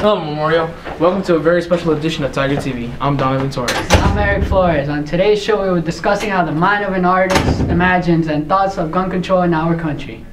Hello, Memorial. Welcome to a very special edition of Tiger TV. I'm Donovan Torres. I'm Eric Flores. On today's show, we were discussing how the mind of an artist imagines and thoughts of gun control in our country.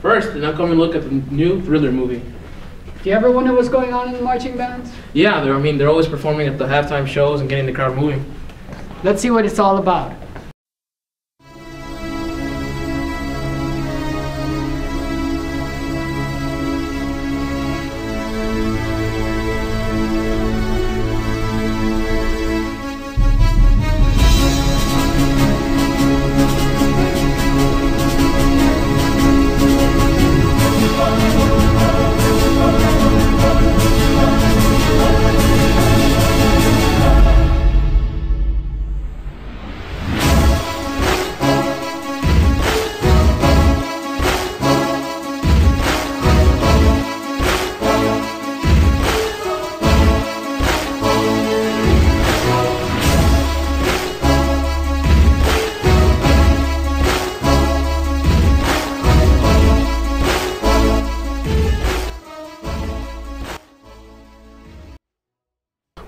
First, an upcoming look at the new Thriller movie. Do you ever wonder what's going on in the marching bands? Yeah, they're always performing at the halftime shows and getting the crowd moving. Let's see what it's all about.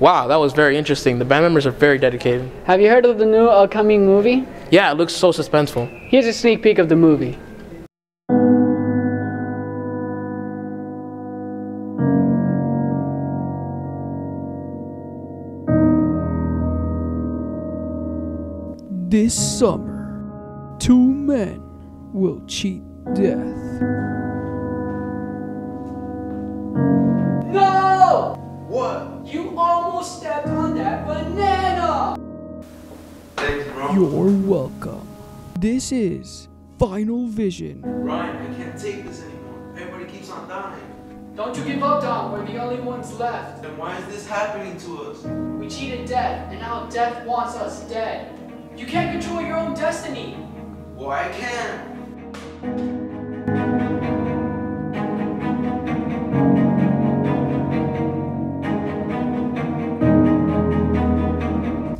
Wow, that was very interesting. The band members are very dedicated. Have you heard of the new upcoming movie? Yeah, it looks so suspenseful. Here's a sneak peek of the movie. This summer, 2 men will cheat death. No! What? You almost stepped on that banana! Thanks, bro. You're welcome. This is Final Vision. Ryan, I can't take this anymore. Everybody keeps on dying. Don't you give up, Dom. We're the only ones left. Then why is this happening to us? We cheated death, and now death wants us dead. You can't control your own destiny. Well, I can.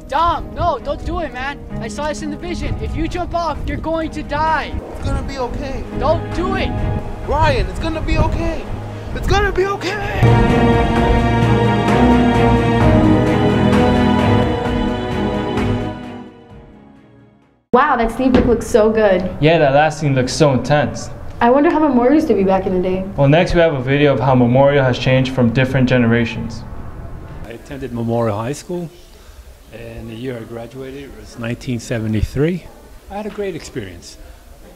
Dom, no, don't do it, man. I saw this in the vision. If you jump off, you're going to die. It's gonna be okay. Don't do it. Ryan, it's gonna be okay. It's gonna be okay. Wow, that Steve book looks so good. Yeah, that last scene looks so intense. I wonder how Memorial used to be back in the day. Well, next we have a video of how Memorial has changed from different generations. I attended Memorial High School, and the year I graduated was 1973. I had a great experience.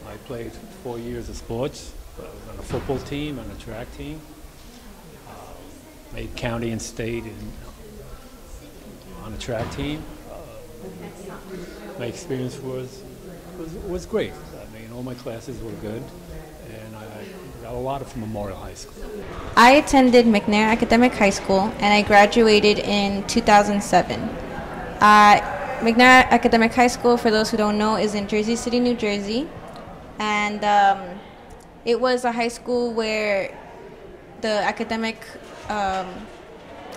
I played 4 years of sports. I was on a football team, on a track team. Made county and state on a track team. My experience was great. I mean, all my classes were good, and I got a lot from Memorial High School. I attended McNair Academic High School, and I graduated in 2007. McNair Academic High School, for those who don't know, is in Jersey City, New Jersey, and it was a high school where the academic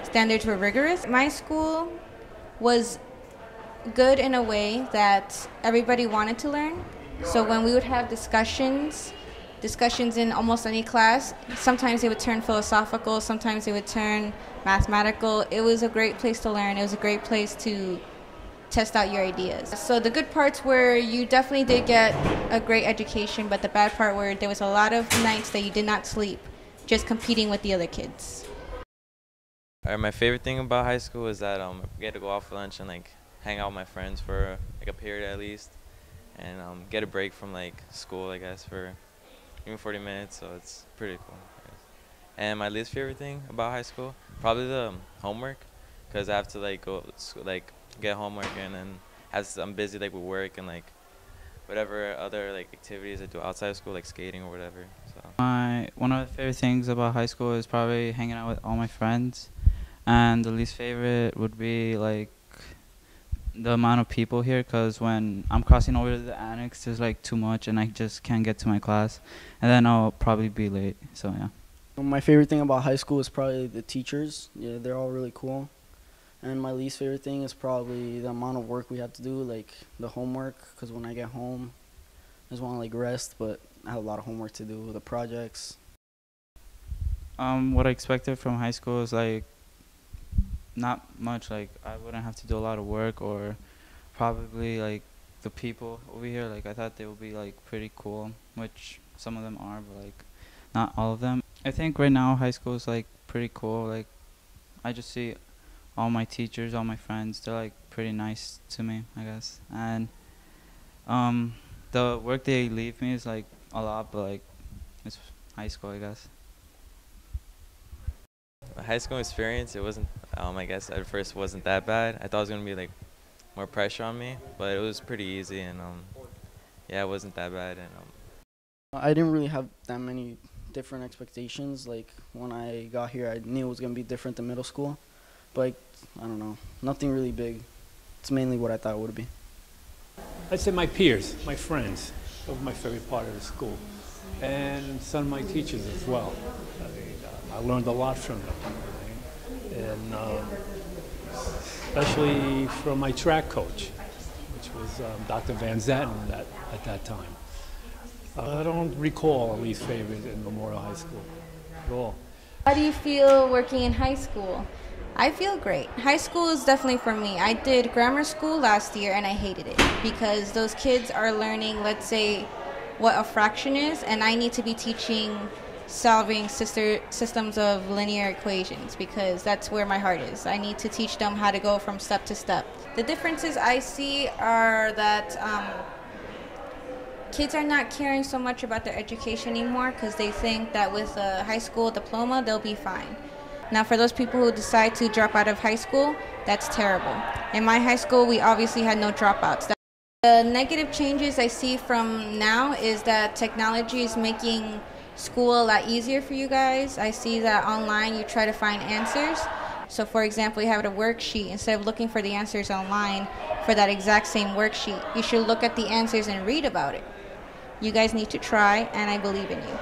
standards were rigorous. My school was good in a way that everybody wanted to learn. So when we would have discussions in almost any class, sometimes they would turn philosophical, sometimes they would turn mathematical. It was a great place to learn. It was a great place to test out your ideas. So the good parts were you definitely did get a great education, but the bad part were there was a lot of nights that you did not sleep, just competing with the other kids. My favorite thing about high school is that I get to go out for lunch and hang out with my friends for a period at least, and get a break from school, I guess, for even 40 minutes. So it's pretty cool. And my least favorite thing about high school, probably the homework, because I have to like go like get homework and then I'm busy like with work and like whatever other like activities I do outside of school, like skating or whatever. So One of the favorite things about high school is probably hanging out with all my friends, and the least favorite would be like the amount of people here, because when I'm crossing over to the annex, there's like too much and I just can't get to my class, and then I'll probably be late. So yeah. My favorite thing about high school is probably the teachers. Yeah, they're all really cool. And my least favorite thing is probably the amount of work we have to do, like the homework, because when I get home, I just want to like rest, but I have a lot of homework to do, the projects. What I expected from high school is like not much. Like I wouldn't have to do a lot of work, or probably like the people over here. Like I thought they would be like pretty cool, which some of them are, but like not all of them. I think right now high school is like pretty cool. Like I just see all my teachers, all my friends, they're like pretty nice to me, I guess. And the work they leave me is like a lot, but like it's high school, I guess. my high school experience, it wasn't I guess at first wasn't that bad. I thought it was gonna be like more pressure on me, but it was pretty easy and yeah, it wasn't that bad. And I didn't really have that many different expectations. Like when I got here, I knew it was gonna be different than middle school, but like, I don't know, nothing really big. It's mainly what I thought it would be. I'd say my peers, my friends, that was my favorite part of the school, and some of my teachers as well. I learned a lot from them, and especially from my track coach, which was Dr. Van Zatten at that time. I don't recall a least favorite in Memorial High School at all. How do you feel working in high school? I feel great. High school is definitely for me. I did grammar school last year and I hated it because those kids are learning, let's say, what a fraction is, and I need to be teaching solving systems of linear equations because that's where my heart is. I need to teach them how to go from step to step. The differences I see are that kids are not caring so much about their education anymore because they think that with a high school diploma they'll be fine. Now for those people who decide to drop out of high school, that's terrible. In my high school we obviously had no dropouts. The negative changes I see from now is that technology is making school a lot easier for you guys. I see that online you try to find answers. So for example, you have a worksheet. Instead of looking for the answers online for that exact same worksheet, you should look at the answers and read about it. You guys need to try, and I believe in you.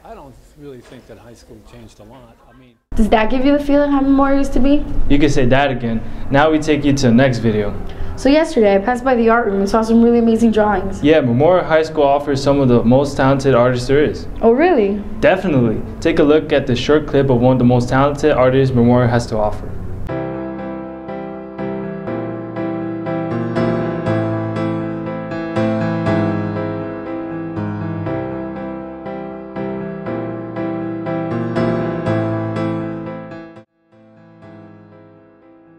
I don't really think that high school changed a lot. I mean, Does that give you the feeling how Memorial used to be? You can say that again. Now we take you to the next video. So yesterday I passed by the art room and saw some really amazing drawings. Yeah, Memorial High School offers some of the most talented artists there is. Oh really? Definitely. Take a look at this short clip of one of the most talented artists Memorial has to offer.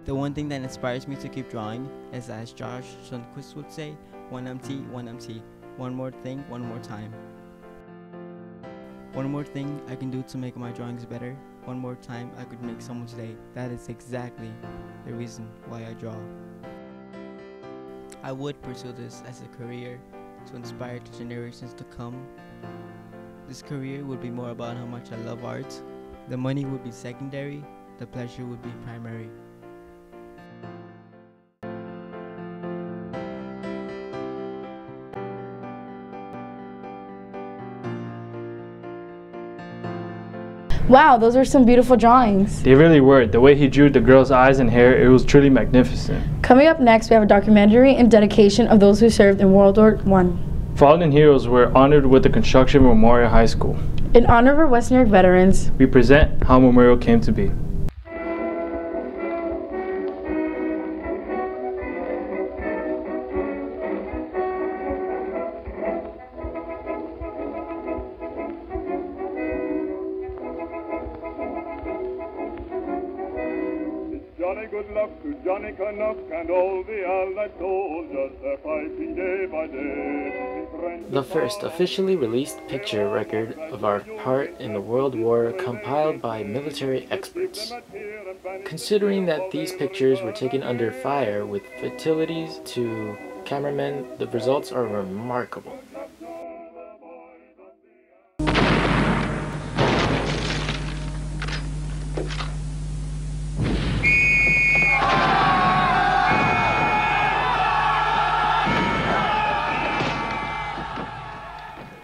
The one thing that inspires me to keep drawing is, as Josh Sundquist would say, one empty, one more thing, one more time. One more thing I can do to make my drawings better, one more time I could make someone's day. That is exactly the reason why I draw. I would pursue this as a career to inspire the generations to come. This career would be more about how much I love art. The money would be secondary, the pleasure would be primary. Wow, those are some beautiful drawings. They really were. The way he drew the girl's eyes and hair, it was truly magnificent. Coming up next, we have a documentary in dedication of those who served in World War I. Fallen heroes were honored with the construction of Memorial High School. In honor of our Western New York veterans, We present how Memorial came to be. Johnny good luck to Johnny Canuck and all the Allied soldiers, they're fighting day by day. The first officially released picture record of our part in the World War compiled by military experts. Considering that these pictures were taken under fire with fatalities to cameramen, the results are remarkable.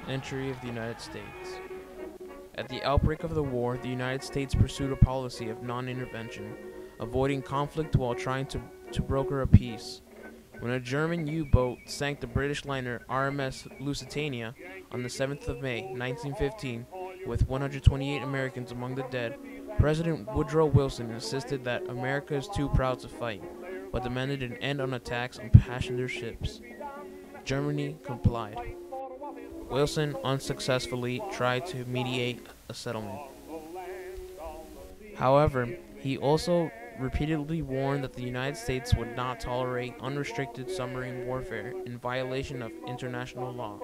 Entry of the United States. At the outbreak of the war, the United States pursued a policy of non-intervention, avoiding conflict while trying to broker a peace. When a German U-boat sank the British liner RMS Lusitania on the 7th of May, 1915, with 128 Americans among the dead, President Woodrow Wilson insisted that America is too proud to fight, but demanded an end on attacks on passenger ships. Germany complied. Wilson unsuccessfully tried to mediate a settlement. However, he also repeatedly warned that the United States would not tolerate unrestricted submarine warfare in violation of international law.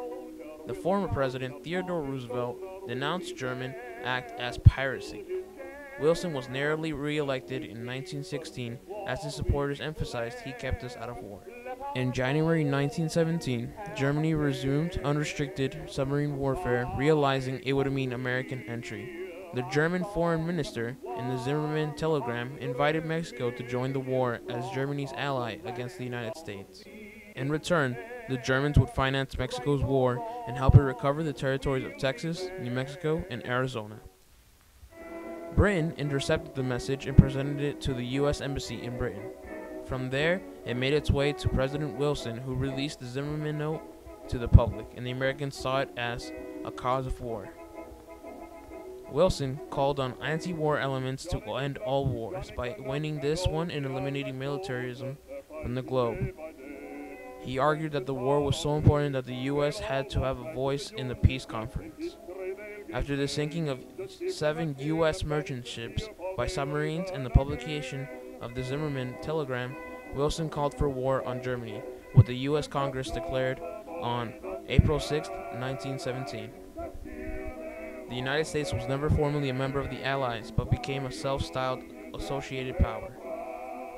The former president, Theodore Roosevelt, denounced German act as piracy. Wilson was narrowly re-elected in 1916 as his supporters emphasized he kept us out of war. In January 1917, Germany resumed unrestricted submarine warfare, realizing it would mean American entry. The German foreign minister, in the Zimmermann telegram, invited Mexico to join the war as Germany's ally against the United States. In return, the Germans would finance Mexico's war and help it recover the territories of Texas, New Mexico, and Arizona. Britain intercepted the message and presented it to the U.S. Embassy in Britain. From there, it made its way to President Wilson, who released the Zimmermann note to the public, and the Americans saw it as a cause of war. Wilson called on anti-war elements to end all wars by winning this one and eliminating militarism from the globe. He argued that the war was so important that the U.S. had to have a voice in the peace conference. After the sinking of 7 U.S. merchant ships by submarines and the publication of the Zimmermann telegram, Wilson called for war on Germany, which the U.S. Congress declared on April 6, 1917. The United States was never formally a member of the Allies, but became a self-styled associated power.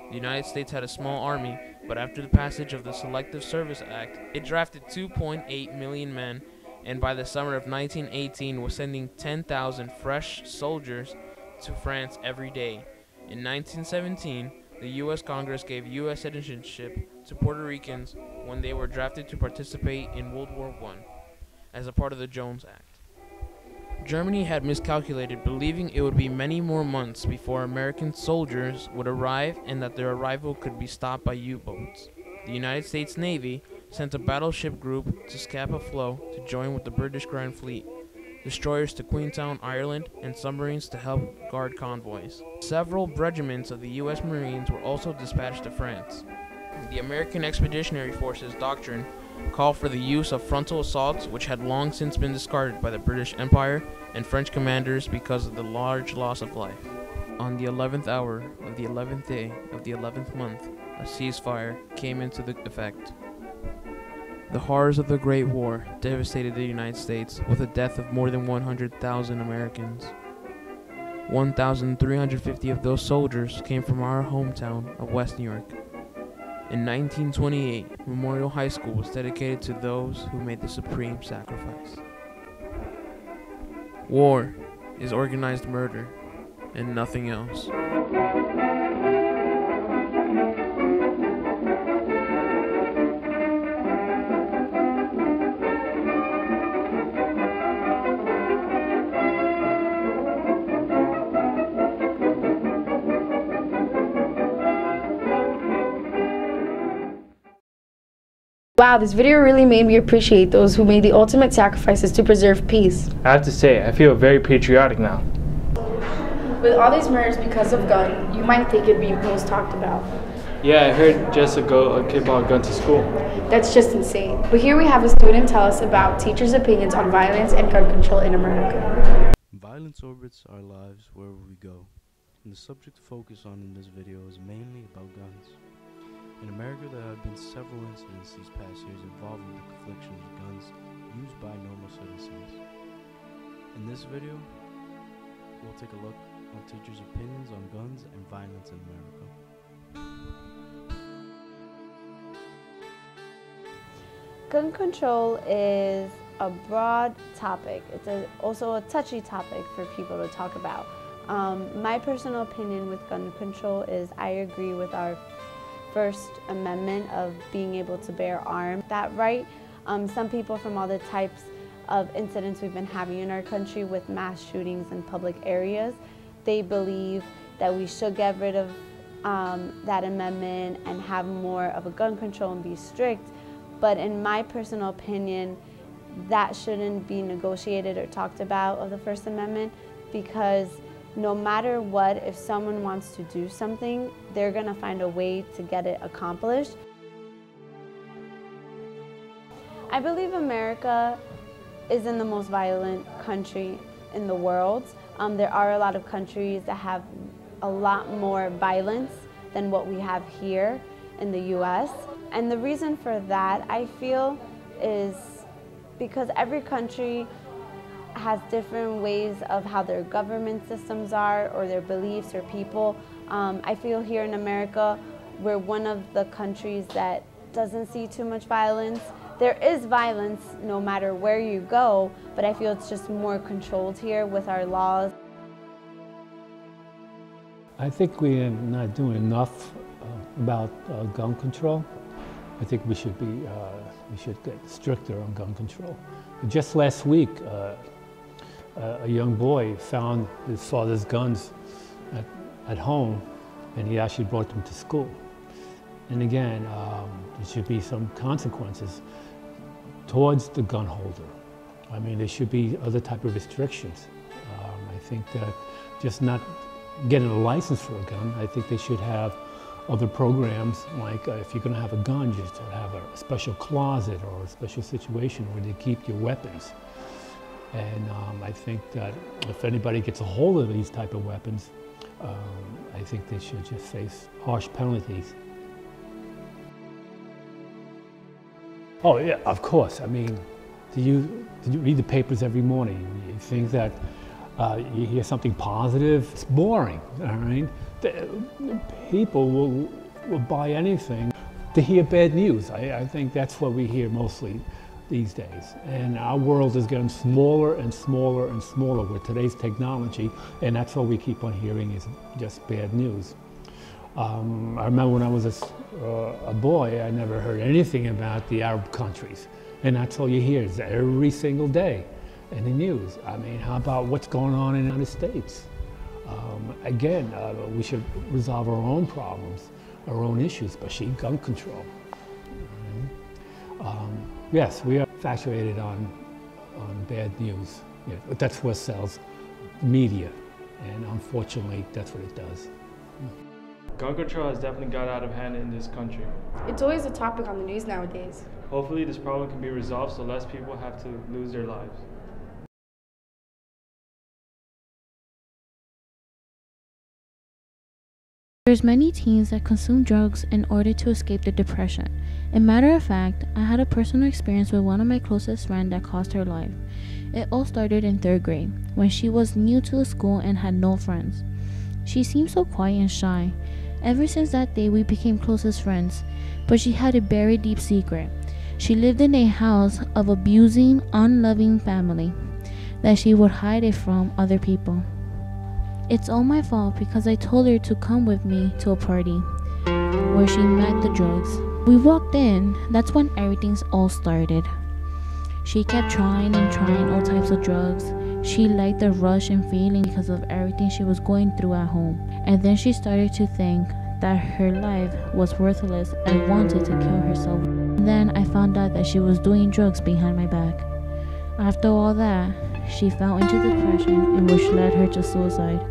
The United States had a small army, but after the passage of the Selective Service Act, it drafted 2.8 million men, and by the summer of 1918 was sending 10,000 fresh soldiers to France every day. In 1917, the U.S. Congress gave U.S. citizenship to Puerto Ricans when they were drafted to participate in World War I as a part of the Jones Act. Germany had miscalculated, believing it would be many more months before American soldiers would arrive and that their arrival could be stopped by U-boats. The United States Navy sent a battleship group to Scapa Flow to join with the British Grand Fleet, destroyers to Queenstown, Ireland, and submarines to help guard convoys. Several regiments of the U.S. Marines were also dispatched to France. The American Expeditionary Forces doctrine called for the use of frontal assaults, which had long since been discarded by the British Empire and French commanders because of the large loss of life. On the 11th hour of the 11th day of the 11th month, a ceasefire came into effect. The horrors of the Great War devastated the United States with the death of more than 100,000 Americans. 1,350 of those soldiers came from our hometown of West New York. In 1928, Memorial High School was dedicated to those who made the supreme sacrifice. War is organized murder and nothing else. Wow, this video really made me appreciate those who made the ultimate sacrifices to preserve peace. I have to say, I feel very patriotic now. With all these murders because of gun, you might think it'd be most talked about. Yeah, I heard a kid brought a gun to school. That's just insane. But here we have a student tell us about teachers' opinions on violence and gun control in America. Violence orbits our lives wherever we go, and the subject to focus on in this video is mainly about guns. In America, there have been several incidents these past years involving the confliction of guns used by normal citizens. In this video, we'll take a look on teachers' opinions on guns and violence in America. Gun control is a broad topic. It's also a touchy topic for people to talk about. My personal opinion with gun control is I agree with our First Amendment of being able to bear arms. That right, some people from all the types of incidents we've been having in our country with mass shootings in public areas, they believe that we should get rid of that amendment and have more of a gun control and be strict. But in my personal opinion, that shouldn't be negotiated or talked about of the First Amendment, because no matter what, if someone wants to do something, they're gonna find a way to get it accomplished. I believe America isn't the most violent country in the world. There are a lot of countries that have a lot more violence than what we have here in the US. And the reason for that, I feel, is because every country has different ways of how their government systems are or their beliefs or people. I feel here in America, we're one of the countries that doesn't see too much violence. There is violence no matter where you go, but I feel it's just more controlled here with our laws. I think we are not doing enough about gun control. I think we should get stricter on gun control. Just last week, a young boy found his father's guns at home, and he actually brought them to school. And again, there should be some consequences towards the gun holder. I mean, there should be other type of restrictions. I think that just not getting a license for a gun, I think they should have other programs, like if you're going to have a gun, just to have a special closet or a special situation where they keep your weapons. And I think that if anybody gets a hold of these type of weapons, I think they should just face harsh penalties. Oh yeah, of course. I mean, do you read the papers every morning? You think that you hear something positive? It's boring, all right? People will buy anything to hear bad news. I think that's what we hear mostly these days. And our world is getting smaller and smaller and smaller with today's technology, and that's what we keep on hearing is just bad news. I remember when I was a boy, I never heard anything about the Arab countries, and that's all you hear is every single day in the news. I mean, how about what's going on in the United States? Again, we should resolve our own problems, our own issues, especially gun control. Yes, we are infatuated on bad news. Yeah, that's what sells media, and unfortunately, that's what it does. Gun control has definitely got out of hand in this country. It's always a topic on the news nowadays. Hopefully this problem can be resolved so less people have to lose their lives. There's many teens that consume drugs in order to escape their depression. As a matter of fact, I had a personal experience with one of my closest friends that cost her life. It all started in 3rd grade, when she was new to the school and had no friends. She seemed so quiet and shy. Ever since that day, we became closest friends, but she had a very deep secret. She lived in a house of abusing, unloving family that she would hide it from other people. It's all my fault because I told her to come with me to a party where she met the drugs. We walked in, that's when everything's all started. She kept trying and trying all types of drugs. She liked the rush and feeling because of everything she was going through at home. And then she started to think that her life was worthless and wanted to kill herself. And then I found out that she was doing drugs behind my back. After all that, she fell into depression, and which led her to suicide.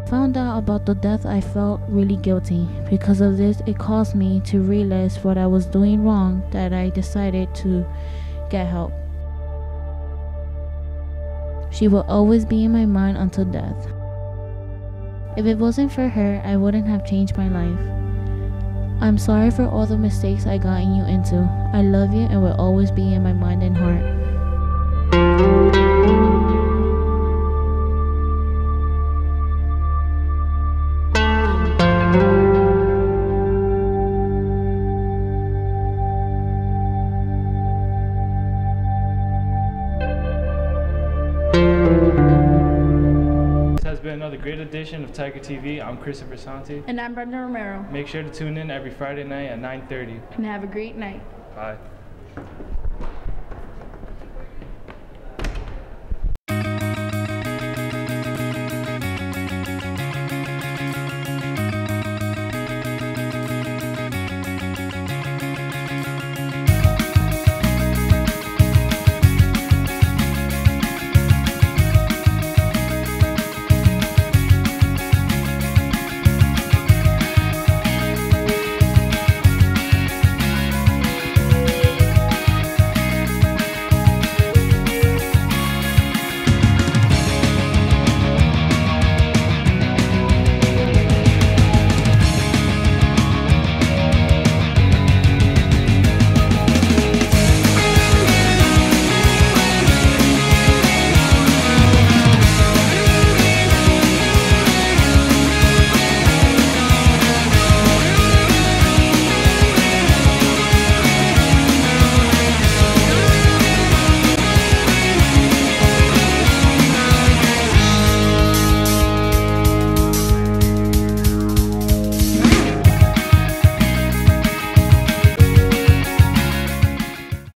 Found out about the death, I felt really guilty. Because of this, it caused me to realize what I was doing wrong, that I decided to get help. She will always be in my mind until death. If it wasn't for her, I wouldn't have changed my life. I'm sorry for all the mistakes I gotten you into. I love you and will always be in my mind and heart. This has been another great edition of Tiger TV. I'm Christopher Santi. And I'm Brenda Romero. Make sure to tune in every Friday night at 9:30. And have a great night. Bye.